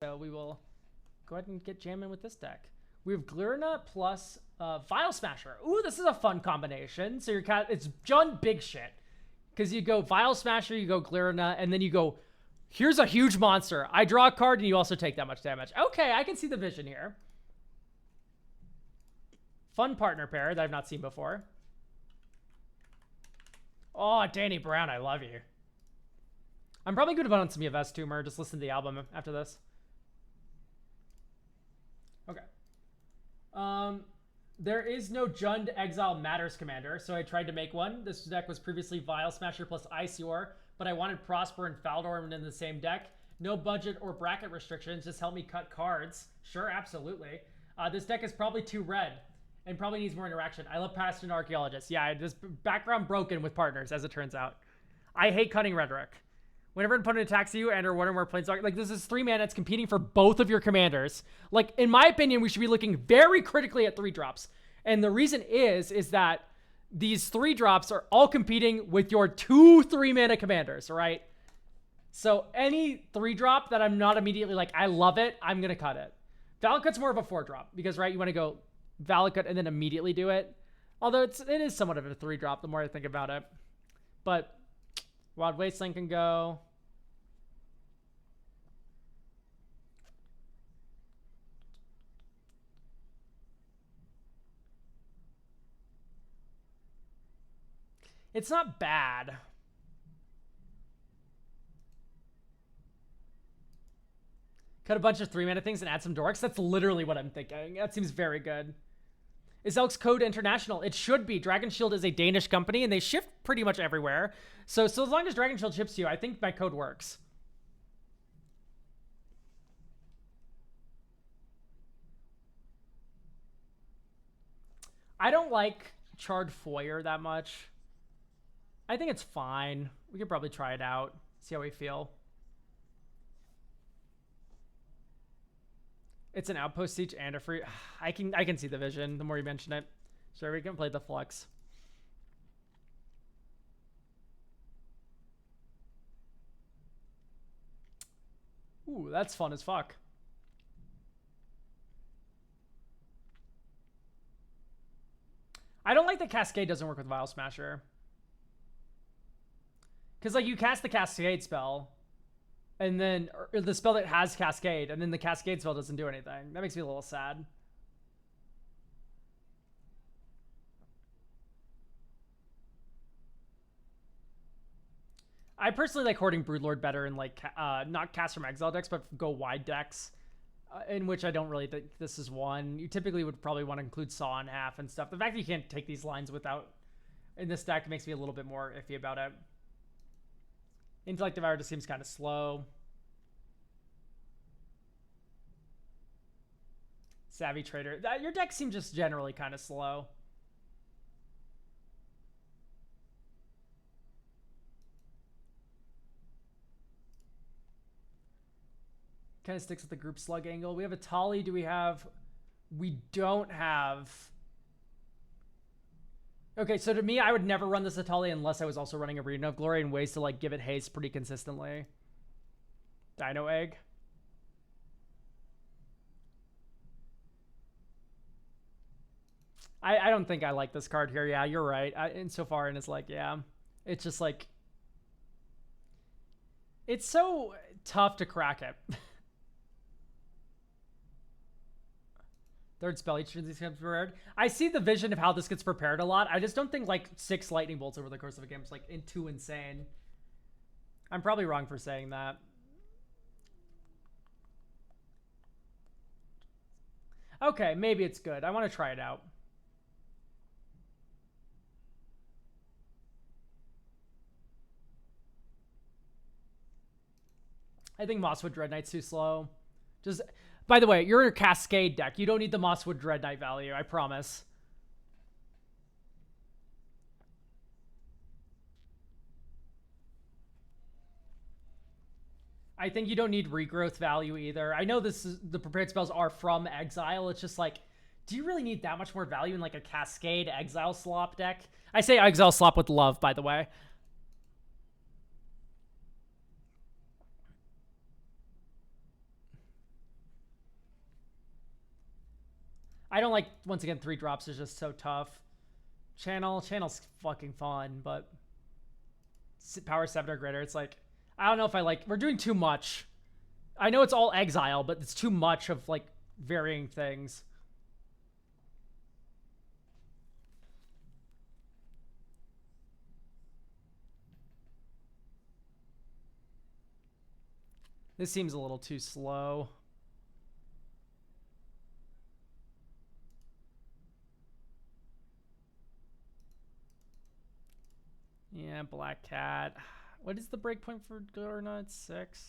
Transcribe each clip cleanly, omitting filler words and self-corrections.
So we will go ahead and get jamming with this deck. We have Glirna plus Vial Smasher. Ooh, this is a fun combination. So it's Jund big shit. Because you go Vial Smasher, you go Glirna, and then you go, here's a huge monster. I draw a card, and you also take that much damage. Okay, I can see the vision here. Fun partner pair that I've not seen before. Oh, Danny Brown, I love you. I'm probably going to vote on some Yves Tumor. Just listen to the album after this. Okay. There is no Jund Exile Matters commander, so I tried to make one. This deck was previously Vial Smasher plus Iceor, but I wanted Prosper and Faldorn in the same deck. No budget or bracket restrictions, just help me cut cards. Sure, absolutely. This deck is probably too red and probably needs more interaction. I love Passion Archaeologist. Yeah, this background broken with partners, as it turns out. I hate cutting rhetoric. Whenever an opponent attacks you and or one or more planeswalkers, like this is 3 mana, it's competing for both of your commanders. Like, in my opinion, we should be looking very critically at 3-drops. And the reason is that these 3-drops are all competing with your 2 3-mana commanders, right? So any 3-drop that I'm not immediately like, I love it, I'm going to cut it. Valakut's more of a 4-drop because, right, you want to go Valakut and then immediately do it. Although it is somewhat of a 3-drop the more I think about it. But Wild Wasteland can go. It's not bad. Cut a bunch of 3-mana things and add some dorks. That's literally what I'm thinking. That seems very good. Is Elk's Code international? It should be. Dragon Shield is a Danish company, and they ship pretty much everywhere. So as long as Dragon Shield ships you, I think my code works. I don't like Charred Foyer that much. I think it's fine. We could probably try it out. See how we feel. It's an Outpost Siege and a free... I can see the vision the more you mention it. Sure, we can play the Flux. Ooh, that's fun as fuck. I don't like that Cascade doesn't work with Vial Smasher. Because, like, you cast the Cascade spell, and then the spell that has Cascade, and then the Cascade spell doesn't do anything. That makes me a little sad. I personally like Hoarding Broodlord better in, like, not cast from exile decks, but go wide decks, in which I don't really think this is one. You typically would probably want to include Saw in half and stuff. The fact that you can't take these lines without in this deck makes me a little bit more iffy about it. Intellect Devourer just seems kind of slow. Savvy Trader. Your deck seems just generally kind of slow. Kind of sticks with the group slug angle. We have a Tali. Do we have... We don't have... Okay, so to me, I would never run this Atali unless I was also running Arena of Glory and ways to, like, give it haste pretty consistently. Dino Egg. I don't think I like this card here. Yeah, you're right. Insofar, and it's like, yeah. It's just like... It's so tough to crack it. Third spell each turn gets prepared. I see the vision of how this gets prepared a lot. I just don't think like 6 lightning bolts over the course of a game is like too insane. I'm probably wrong for saying that. Okay, maybe it's good. I want to try it out. I think Mosswood Dread Knight's too slow. Just... By the way, you're in a Cascade deck. You don't need the Mosswood Dread Knight value, I promise. I think you don't need regrowth value either. I know the prepared spells are from exile. It's just like, do you really need that much more value in like a Cascade exile slop deck? I say exile slop with love, by the way. I don't like, once again, 3 drops is just so tough. Channel's fucking fun, but power 7 or greater, it's like, I don't know if I like, we're doing too much. I know it's all exile, but it's too much of like varying things. This seems a little too slow. Yeah, Black Cat. What is the breakpoint for Glitter? 6.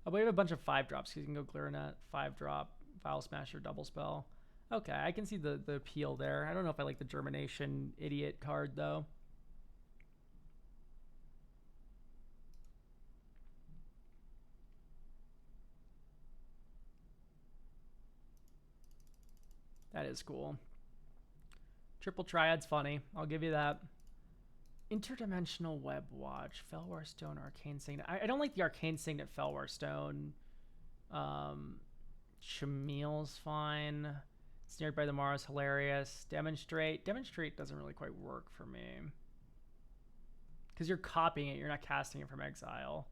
Oh, we have a bunch of 5-drops because you can go Glitter, 5-drop, Vial Smasher, Double Spell. Okay, I can see the appeal there. I don't know if I like the Germination Idiot card, though. That is cool. Triple Triad's funny. I'll give you that. Interdimensional Web Watch, Felwar Stone, Arcane Signet. I don't like the Arcane Signet Felwar Stone. Chamele's fine. Snared by the Mars, hilarious. Demonstrate doesn't really quite work for me. Because you're copying it, you're not casting it from exile.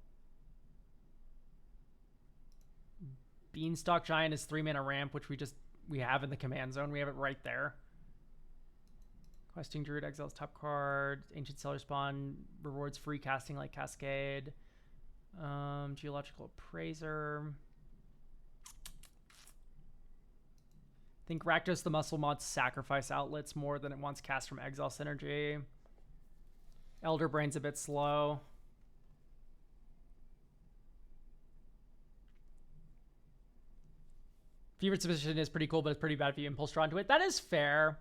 Beanstalk Giant is 3-mana ramp, which we have in the command zone. We have it right there. Questing Druid exiles top card. Ancient Cellar Spawn rewards free casting like Cascade. Geological Appraiser. I think Rakdos the Muscle Mod sacrifice outlets more than it wants cast from exile synergy. Elder Brain's a bit slow. Fevered Suspicion is pretty cool, but it's pretty bad if you impulse draw into it. That is fair.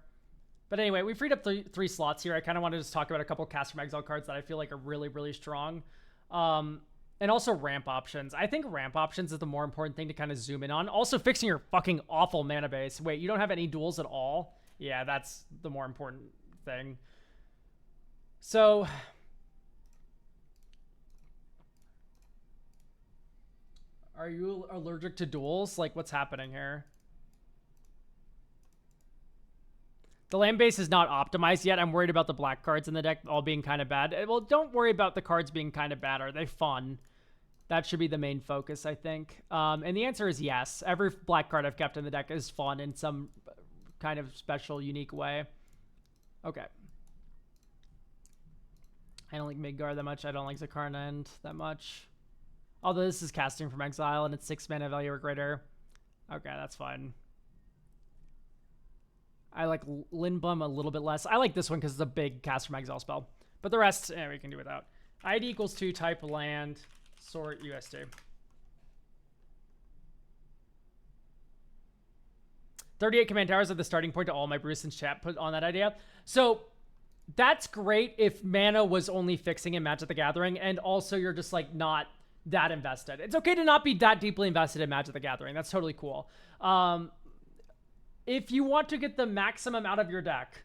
But anyway, we freed up three slots here. I kind of wanted to just talk about a couple cast from exile cards that I feel like are really, really strong. And also ramp options. I think ramp options is the more important thing to kind of zoom in on. Also fixing your fucking awful mana base. Wait, you don't have any duels at all? Yeah, that's the more important thing. So... are you allergic to duels? Like, what's happening here? The land base is not optimized yet. I'm worried about the black cards in the deck all being kind of bad. Well, don't worry about the cards being kind of bad. Are they fun? That should be the main focus, I think. And the answer is yes. Every black card I've kept in the deck is fun in some kind of special, unique way. Okay. I don't like Midgard that much. I don't like Zakarna that much. Although this is casting from exile and it's 6 mana value or greater. Okay, that's fine. I like Lindblum a little bit less. I like this one because it's a big cast from exile spell. But the rest, we can do without. ID equals 2, type land, sort USD. 38 command towers are the starting point to all my Bruce and chat put on that idea. So that's great if mana was only fixing in Magic the Gathering, and also you're just like not that invested. It's okay to not be that deeply invested in Magic the Gathering. That's totally cool. If you want to get the maximum out of your deck,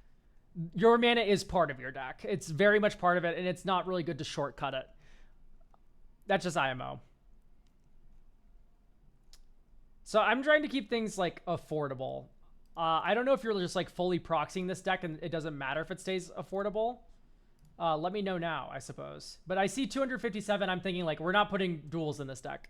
your mana is part of your deck. It's very much part of it, and it's not really good to shortcut it. That's just IMO. So I'm trying to keep things like affordable. I don't know if you're just like fully proxying this deck and it doesn't matter if it stays affordable. Let me know now, I suppose. But I see 257. I'm thinking like we're not putting duels in this deck.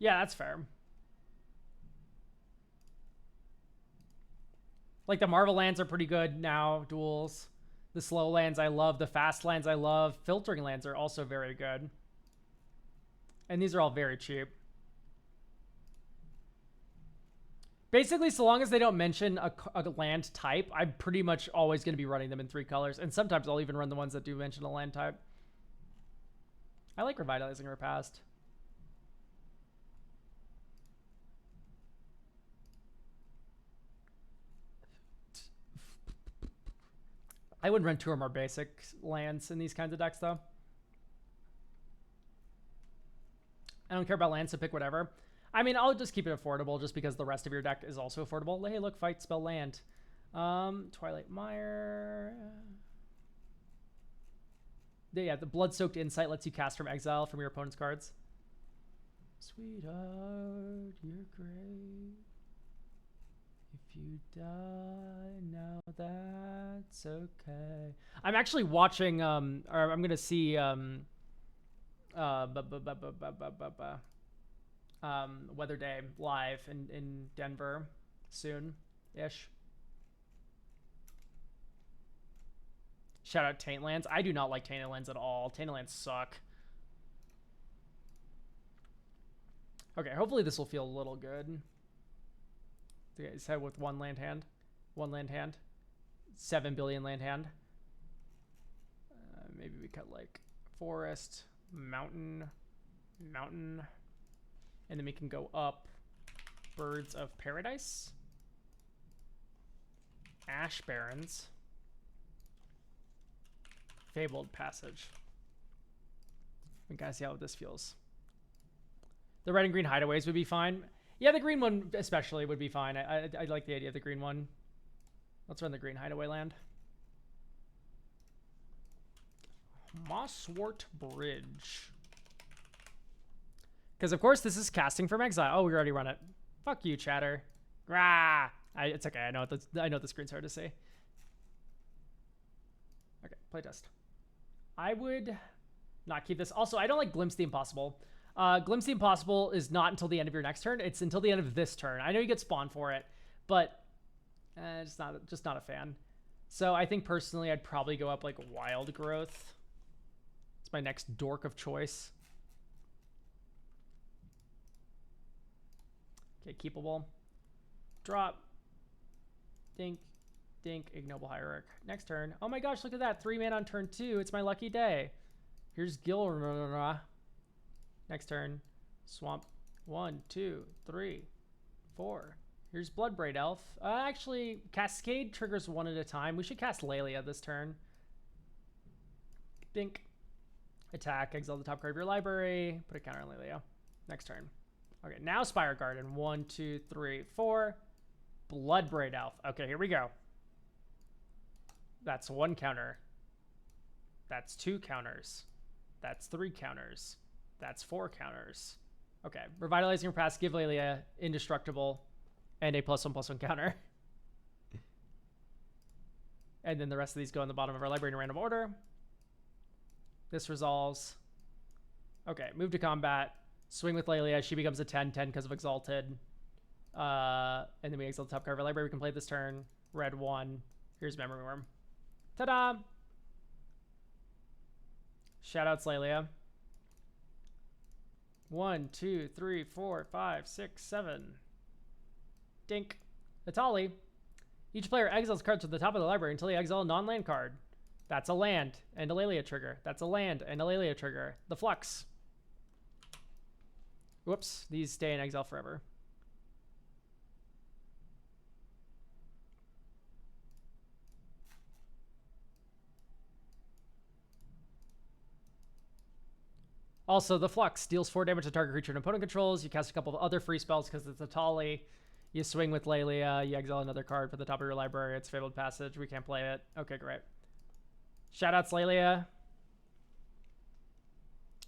Yeah, that's fair. Like the Marvel lands are pretty good now, duels. The slow lands I love. The fast lands I love. Filtering lands are also very good. And these are all very cheap. Basically, so long as they don't mention a land type, I'm pretty much always going to be running them in 3 colors. And sometimes I'll even run the ones that do mention a land type. I like Revitalizing Repast. I would run 2 or more basic lands in these kinds of decks, though. I don't care about lands, so pick whatever. I mean, I'll just keep it affordable just because the rest of your deck is also affordable. Hey, look, fight, spell, land. Twilight Mire. Yeah, the Blood-Soaked Insight lets you cast from exile from your opponent's cards. Sweetheart, you're great. If you die, now that's okay. I'm actually watching, or I'm gonna see, Weather Day live in Denver soon-ish. Shout out Taintlands. I do not like Taintlands at all. Taintlands suck. Okay, hopefully this will feel a little good. Okay, let's head with one land hand. 7 billion land hand. Maybe we cut like forest, mountain, and then we can go up Birds of Paradise, Ash Barrens, Fabled Passage. We gotta see how this feels. The red and green hideaways would be fine. Yeah, the green one especially would be fine. I like the idea of the green one. Let's run the green hideaway land. Mosswort Bridge. Because of course this is casting from exile. Oh, we already run it. Fuck you, chatter. Rah! It's okay. I know the screen's hard to see. Okay, playtest. I would not keep this. Also, I don't like Glimpse the Impossible. Glimpse the Impossible is not until the end of your next turn. It's until the end of this turn. I know you get spawned for it, but just not a fan. So I think personally I'd probably go up like Wild Growth. It's my next dork of choice. Okay, keepable. Drop. Dink. Dink. Ignoble Hierarch. Next turn. Oh my gosh, look at that. 3 mana on turn 2. It's my lucky day. Here's Gilra. Next turn. Swamp. 1, 2, 3, 4. Here's Bloodbraid Elf. Actually, Cascade triggers one at a time. We should cast Lelia this turn. Dink. Attack. Exile the top card of your library. Put a counter on Lelia. Next turn. Okay, now Spire Garden. 1, 2, 3, 4. Bloodbraid Elf. Okay, here we go. That's 1 counter. That's 2 counters. That's 3 counters. That's 4 counters. Okay, Revitalizing your Past, give Lelia Indestructible and a +1/+1 counter. And then the rest of these go in the bottom of our library in random order. This resolves. Okay, move to combat. Swing with Lelia. She becomes a 10/10 because of Exalted. And then we exile the top card of our library. We can play this turn. Red 1. Here's Memory Worm. Ta-da! Shoutouts Lelia. 1, 2, 3, 4, 5, 6, 7. Dink. Atali. Each player exiles cards to the top of the library until they exile a non-land card. That's a land and a Lelia trigger. That's a land and a Lelia trigger. The Flux. Whoops. These stay in exile forever. Also, the Flux deals 4 damage to target creature and opponent controls. You cast a couple of other free spells because it's a Atali. You swing with Lelia. You exile another card for the top of your library. It's Fabled Passage. We can't play it. Okay, great. Shoutouts Lelia.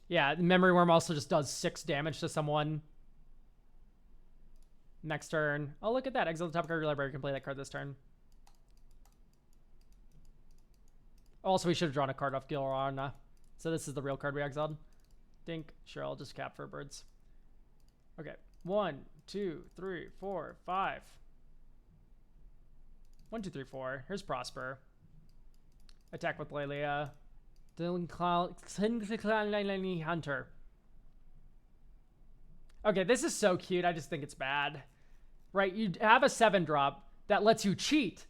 Yeah, Memory Worm also just does 6 damage to someone. Next turn. Oh, look at that. Exile the top card of your library. You can play that card this turn. Also, we should have drawn a card off Gilrana. So this is the real card we exiled. Dink. Sure, I'll just cap for birds. Okay. 1, 2, 3, 4, 5. 1, 2, 3, 4. Here's Prosper. Attack with Lelia. Hunter. Okay, this is so cute. I just think it's bad. Right? You have a 7-drop that lets you cheat.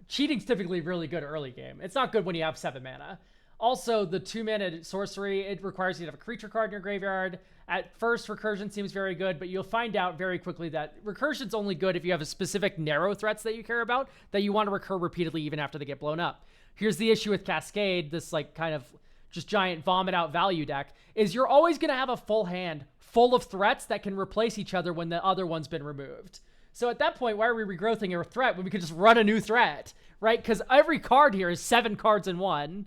Cheating's typically really good early game. It's not good when you have 7 mana. Also, the 2-mana sorcery, it requires you to have a creature card in your graveyard. At first, Recursion seems very good, but you'll find out very quickly that Recursion's only good if you have a specific narrow threats that you care about, that you want to recur repeatedly even after they get blown up. Here's the issue with Cascade, this like kind of just giant vomit out value deck, is you're always going to have a full hand full of threats that can replace each other when the other one's been removed. So at that point, why are we regrowthing a threat when we could just run a new threat, right? Because every card here is 7 cards in one.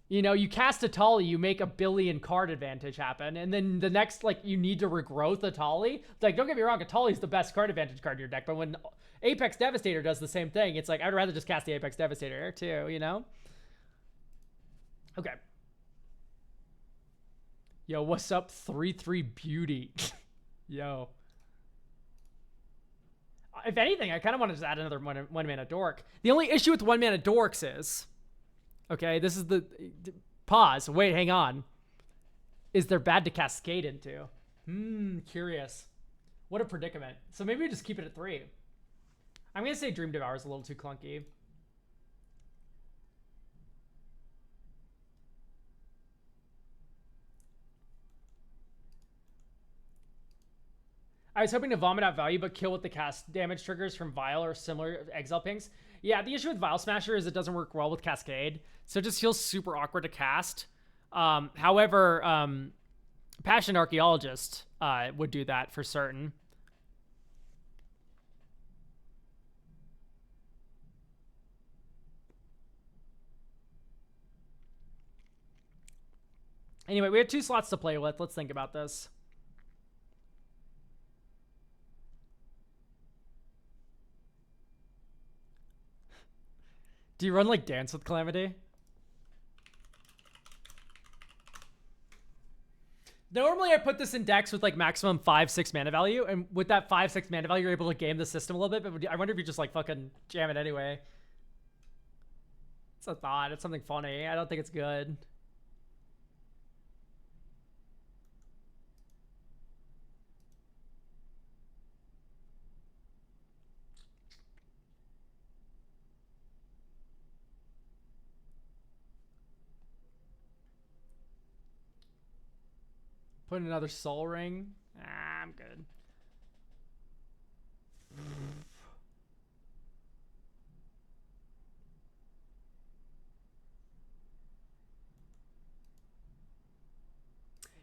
You know, you cast Atali, you make a billion card advantage happen, and then the next, like, you need to regrowth Atali. Like, don't get me wrong, Atali's the best card advantage card in your deck, but when Apex Devastator does the same thing, it's like, I'd rather just cast the Apex Devastator too, you know? Okay. Yo, what's up, 3/3 Beauty? Yo. If anything, I kind of want to just add another one mana dork. The only issue with 1 mana dorks is... Okay, this is the... Pause. Wait, hang on. Is they're bad to cascade into? Curious. What a predicament. So maybe we just keep it at 3. I'm going to say Dream Devour is a little too clunky. I was hoping to vomit out value, but kill with the cast damage triggers from Vial or similar exile pings. Yeah, the issue with Vial Smasher is it doesn't work well with Cascade, so it just feels super awkward to cast. However, Passion Archaeologist would do that for certain. Anyway, we have 2 slots to play with. Let's think about this. Do you run like Dance with Calamity? Normally I put this in decks with like maximum 5-6 mana value, and with that 5-6 mana value you're able to game the system a little bit, but I wonder if you just like fucking jam it anyway. It's a thought. It's something funny. I don't think it's good. Put another Soul Ring. I'm good.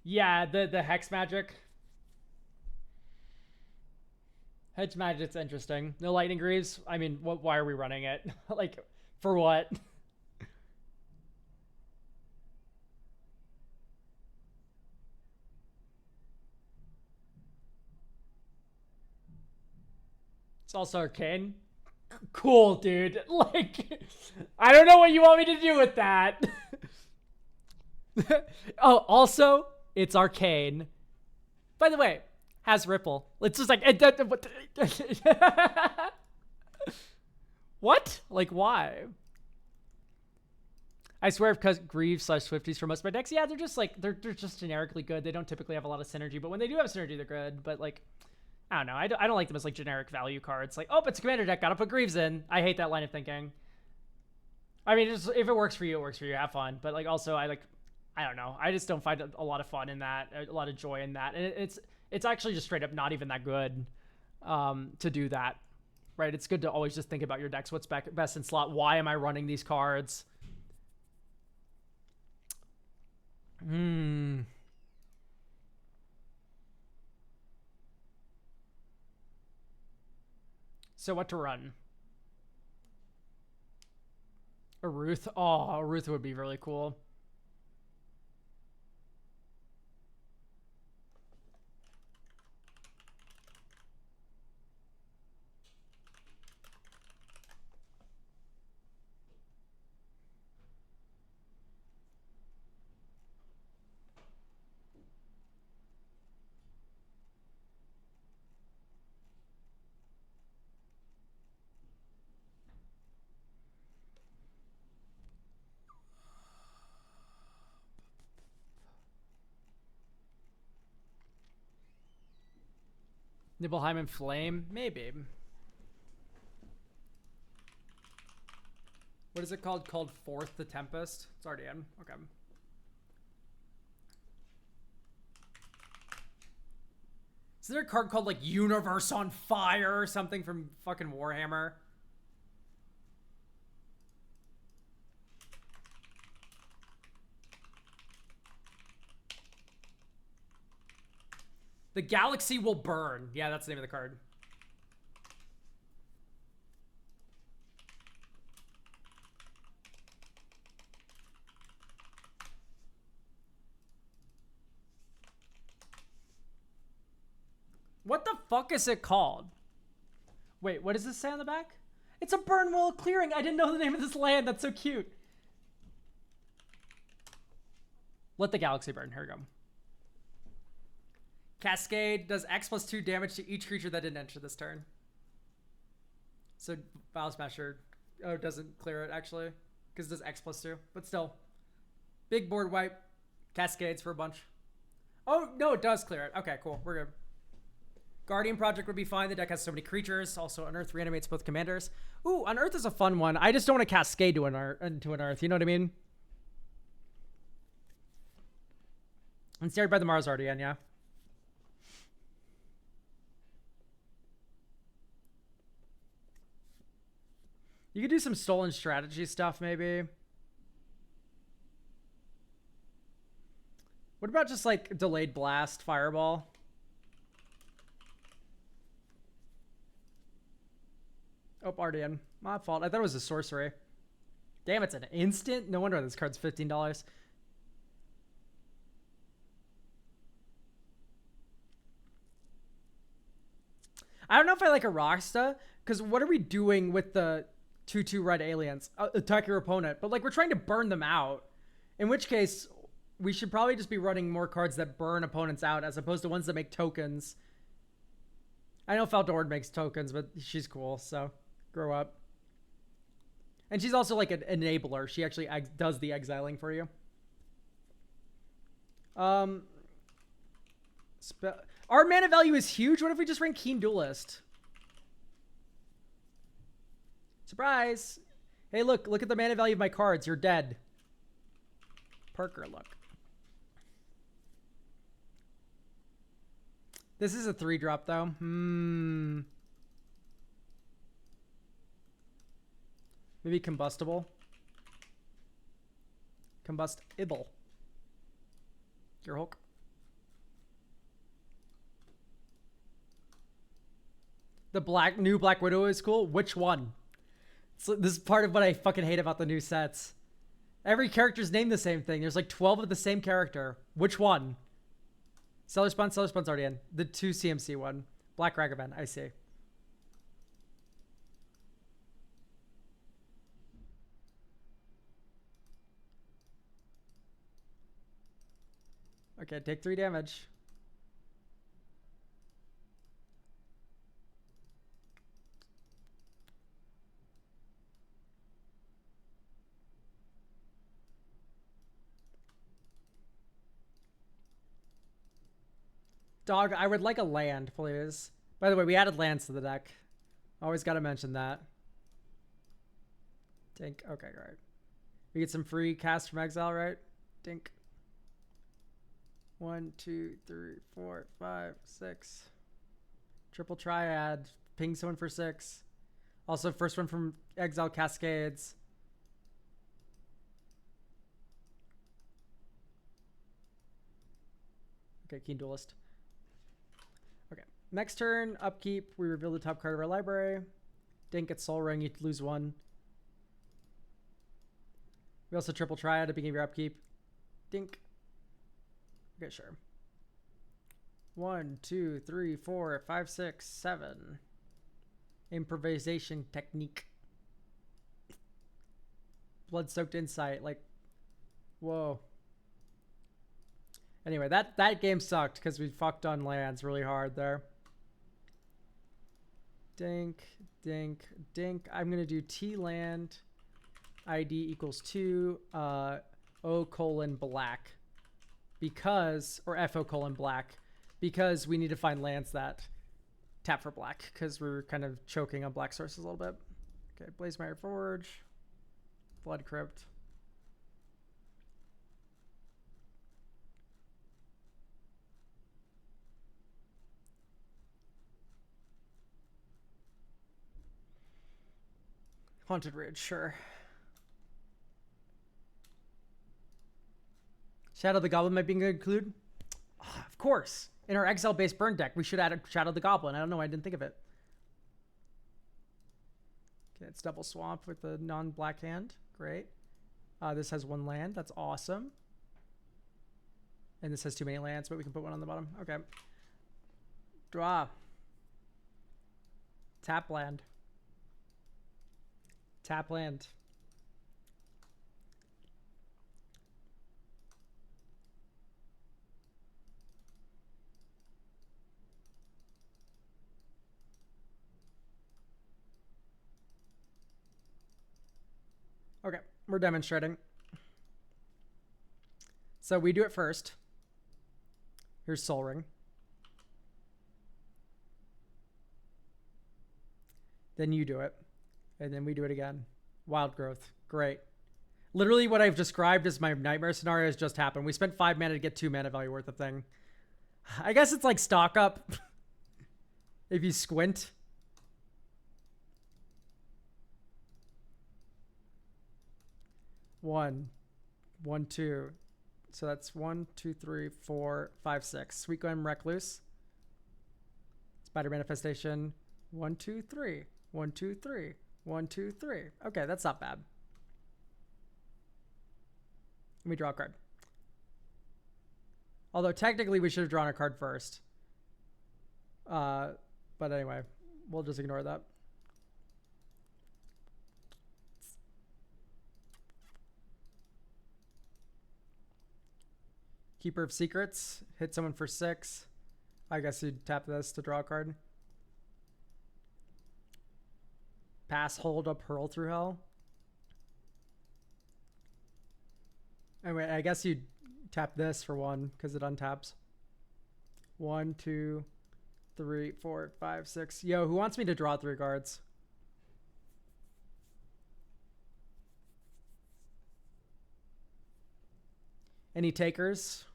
Yeah, the Hex Magic. Hedge Magic's interesting. No Lightning Greaves. I mean, why are we running it? Like, for what? It's also Arcane. Cool, dude. Like, I don't know what you want me to do with that. Oh, also, it's Arcane. By the way, has Ripple. It's just like... What? Like, why? I swear I've cut Greaves / Swifties for most of my decks. Yeah, they're just like... They're just generically good. They don't typically have a lot of synergy, but when they do have synergy, they're good. But, like... I don't know. I don't like them as like generic value cards. Like, oh, it's a commander deck. Gotta put Greaves in. I hate that line of thinking. I mean, if it works for you, it works for you. Have fun. But like, also, I don't know. I just don't find a lot of fun in that. A lot of joy in that. And it's actually just straight up not even that good to do that. Right? It's good to always just think about your decks. What's best in slot? Why am I running these cards? So what to run? A Ruth? Oh, a Ruth would be really cool. Nibelheim and Flame? Maybe. What is it called? Called Forth the Tempest? It's already in. Okay. Is there a card called like Universe on Fire or something from fucking Warhammer? The galaxy will burn. Yeah, that's the name of the card. What the fuck is it called? Wait, what does this say on the back? It's a Burnwell Clearing. I didn't know the name of this land. That's so cute. Let the galaxy burn. Here we go. Cascade does X+2 damage to each creature that didn't enter this turn. So Vial Smasher doesn't clear it actually, because it does X+2. But still, big board wipe. Cascades for a bunch. Oh no, it does clear it. Okay, cool. We're good. Guardian Project would be fine. The deck has so many creatures. Also, Unearth reanimates both commanders. Ooh, Unearth is a fun one. I just don't want to Cascade to into Unearth. You know what I mean? Ensnared by the Mars Guardian, yeah. You could do some stolen strategy stuff, maybe. What about just like delayed blast, fireball? Oh, Ardian. My fault. I thought it was a sorcery. Damn, it's an instant? No wonder this card's $15. I don't know if I like a Rocksta, because what are we doing with the 2/2 red aliens? Attack your opponent. But like, we're trying to burn them out. In which case, we should probably just be running more cards that burn opponents out as opposed to ones that make tokens. I know Faldord makes tokens, but she's cool, so grow up. And she's also like an enabler. She actually does the exiling for you. Our mana value is huge. What if we just ran Keen Duelist? Surprise! Hey, look at the mana value of my cards. You're dead. Parker, look. This is a 3-drop, though. Maybe Combustible. Combustible. Your Hulk. The new Black Widow is cool. Which one? So this is part of what I fucking hate about the new sets. Every character's named the same thing. There's like 12 of the same character. Which one? Cellar Spawn's already in. The 2 CMC one. Black Ragavan, I see. Okay, take 3 damage. Dog, I would like a land, please. By the way, we added lands to the deck. Always got to mention that. Dink. Okay, great. We get some free cast from exile, right? Dink. 1, 2, 3, 4, 5, 6. Triple Triad. Ping someone for 6. Also, first one from Exile Cascades. Okay, Keen Duelist. Okay, next turn, upkeep. We reveal the top card of our library. Dink gets Soul Ring. You lose 1. We also Triple Triad at the beginning of your upkeep. Dink. Okay, sure. 1, 2, 3, 4, 5, 6, 7. Improvisation technique. Blood-soaked insight. Like, whoa. Anyway, that game sucked because we fucked on lands really hard there. Dink, dink, dink. I'm going to do T land. ID equals 2. O:black. Because, or FO:black. Because we need to find lands that tap for black. Because we're kind of choking on black sources a little bit. Okay, Blazemire Forge. Blood Crypt. Haunted Ridge, sure. Shadow the Goblin might be included. Oh, of course. In our exile-based burn deck, we should add a Shadow the Goblin. I don't know why I didn't think of it. Okay, it's double swamp with the non-black hand. Great. This has 1 land. That's awesome. And this has too many lands, but we can put 1 on the bottom. Okay. Draw. Tap land. Tap land. Okay, we're demonstrating. So we do it first. Here's Sol Ring. Then you do it. And then we do it again. Wild Growth. Great. Literally what I've described as my nightmare scenario has just happened. We spent 5 mana to get 2 mana value worth of thing. I guess it's like stock up. If you squint. One, 2. So that's 1, 2, 3, 4, 5, 6. Sweet Glen Recluse. Spider Manifestation. 1, 2, 3. 1, 2, 3. 1, 2, 3. Okay, that's not bad. Let me draw a card. Although technically we should have drawn a card first. But anyway, we'll just ignore that. Keeper of Secrets. Hit someone for 6. I guess you'd tap this to draw a card. Pass, hold up, hurl through hell. Anyway, I guess you'd tap this for 1 because it untaps. 1, 2, 3, 4, 5, 6. Yo, who wants me to draw 3 cards? Any takers?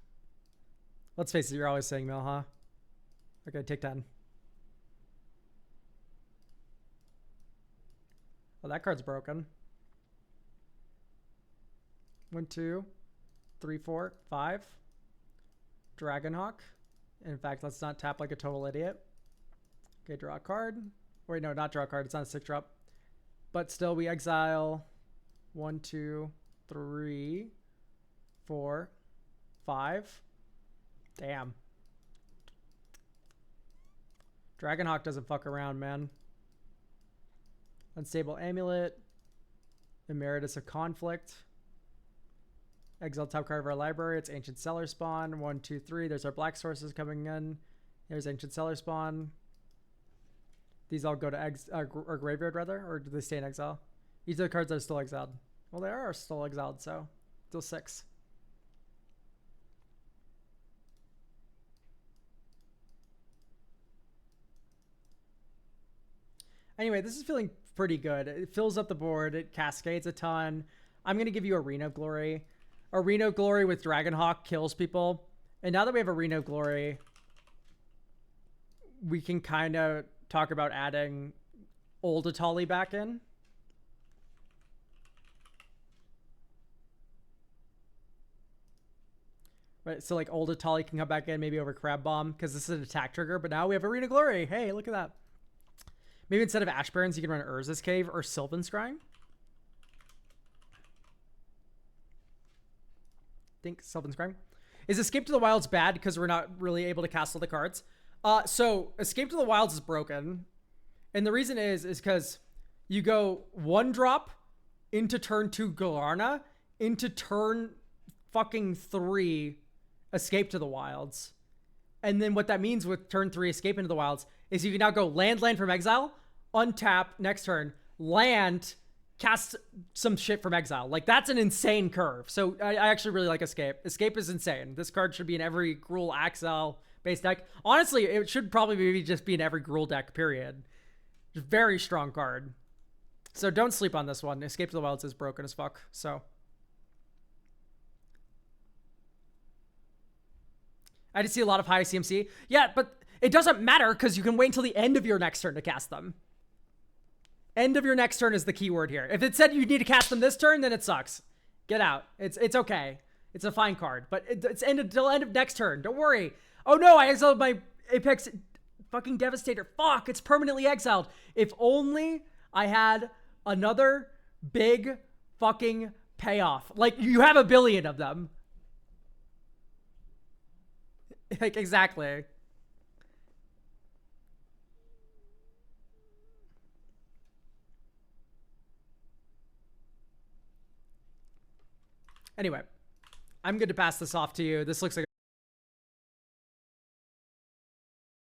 Let's face it, you're always saying mill, huh? Okay, take 10. Oh, that card's broken. 1, 2, 3, 4, 5. Dragonhawk. In fact, let's not tap like a total idiot. Okay, draw a card. Wait, no, not draw a card. It's not a 6-drop. But still, we exile 1, 2, 3, 4, 5. Damn. Dragonhawk doesn't fuck around, man. Unstable Amulet. Emeritus of Conflict. Exile top card of our library. It's Ancient Cellar Spawn. 1, 2, 3. There's our black sources coming in. There's Ancient Cellar Spawn. These all go to or graveyard, rather? Or do they stay in exile? These are the cards that are still exiled. Well, they are still exiled, so still 6. Anyway, this is feeling pretty good. It fills up the board. It cascades a ton. I'm going to give you Arena of Glory. Arena of Glory with Dragonhawk kills people. And now that we have Arena of Glory, we can kind of talk about adding Old Atali back in. Right, so like Old Atali can come back in maybe over Crab Bomb because this is an attack trigger. But now we have Arena of Glory. Hey, look at that. Maybe instead of Ash Barrens, you can run Urza's Cave or Sylvan Scrying. Think Sylvan Scrying. Is Escape to the Wilds bad because we're not really able to cast all the cards? So Escape to the Wilds is broken. And the reason is because you go 1 drop into turn 2 Galarna, into turn fucking 3 Escape to the Wilds. And then what that means with turn 3 Escape into the Wilds is you can now go land from exile, untap next turn, land, cast some shit from exile. Like, that's an insane curve. So I actually really like Escape. Escape is insane. This card should be in every Gruul Axel base deck. Honestly, it should probably maybe just be in every Gruul deck, period. Very strong card. So don't sleep on this one. Escape to the Wilds is broken as fuck. So I just see a lot of high CMC. Yeah, but it doesn't matter because you can wait until the end of your next turn to cast them. End of your next turn is the key word here. If it said you need to cast them this turn, then it sucks. Get out. It's okay. It's a fine card, but it's until end of next turn. Don't worry. Oh no, I exiled my Apex fucking Devastator. Fuck, it's permanently exiled. If only I had another big fucking payoff. Like, you have a billion of them. Like, exactly. Anyway, I'm good to pass this off to you. This looks like